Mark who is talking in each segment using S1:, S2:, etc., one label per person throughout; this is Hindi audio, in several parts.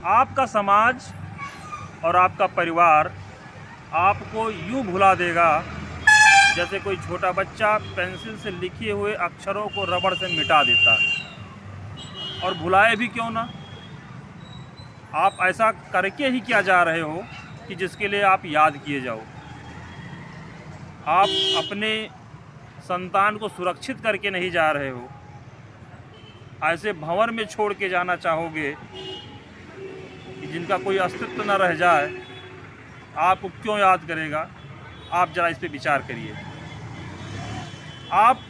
S1: आपका समाज और आपका परिवार आपको यूँ भुला देगा जैसे कोई छोटा बच्चा पेंसिल से लिखे हुए अक्षरों को रबड़ से मिटा देता है। और भुलाए भी क्यों ना, आप ऐसा करके ही क्या जा रहे हो कि जिसके लिए आप याद किए जाओ। आप अपने संतान को सुरक्षित करके नहीं जा रहे हो, ऐसे भंवर में छोड़ के जाना चाहोगे कि जिनका कोई अस्तित्व न रह जाए। आपको क्यों याद करेगा? आप ज़रा इस पे विचार करिए। आप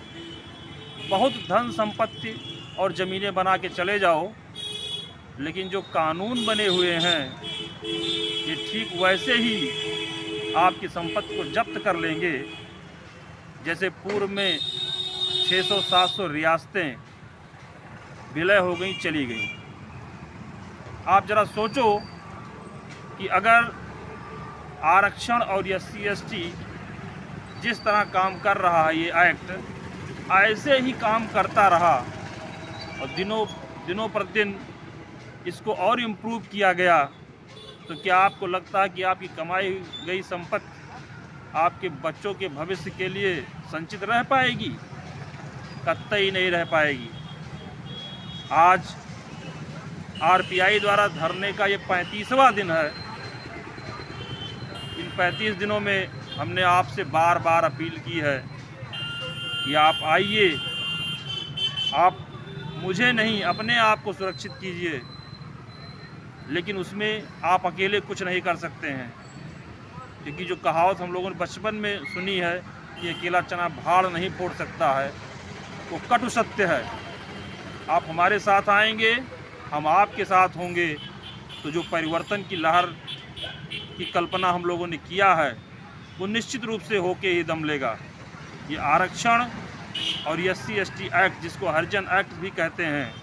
S1: बहुत धन संपत्ति और ज़मीनें बना के चले जाओ, लेकिन जो कानून बने हुए हैं ये ठीक वैसे ही आपकी संपत्ति को जब्त कर लेंगे जैसे पूर्व में 600-700 रियासतें विलय हो गई, चली गई। आप ज़रा सोचो कि अगर आरक्षण और SC/ST जिस तरह काम कर रहा है ये एक्ट ऐसे ही काम करता रहा और दिनों प्रतिदिन इसको और इम्प्रूव किया गया, तो क्या आपको लगता है कि आपकी कमाई गई संपत्ति आपके बच्चों के भविष्य के लिए संचित रह पाएगी? कतई नहीं रह पाएगी। आज RPI द्वारा धरने का ये 35वां दिन है। इन 35 दिनों में हमने आपसे बार बार अपील की है कि आप आइए, आप मुझे नहीं अपने आप को सुरक्षित कीजिए, लेकिन उसमें आप अकेले कुछ नहीं कर सकते हैं, क्योंकि जो कहावत हम लोगों ने बचपन में सुनी है कि अकेला चना भाड़ नहीं फोड़ सकता है, वो कटु सत्य है। आप हमारे साथ आएंगे, हम आपके साथ होंगे, तो जो परिवर्तन की लहर की कल्पना हम लोगों ने किया है वो निश्चित रूप से होके ही दम लेगा। ये आरक्षण और SC/ST एक्ट, जिसको हरिजन एक्ट भी कहते हैं,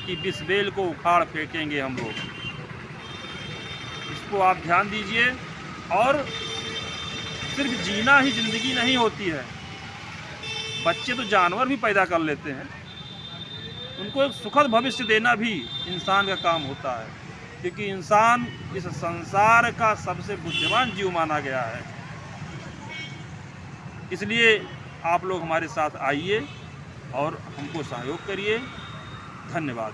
S1: कि बिस्बेल को उखाड़ फेंकेंगे हम लोग। इसको आप ध्यान दीजिए। और सिर्फ जीना ही ज़िंदगी नहीं होती है, बच्चे तो जानवर भी पैदा कर लेते हैं, उनको एक सुखद भविष्य देना भी इंसान का काम होता है, क्योंकि इंसान इस संसार का सबसे बुद्धिमान जीव माना गया है। इसलिए आप लोग हमारे साथ आइए और हमको सहयोग करिए। धन्यवाद।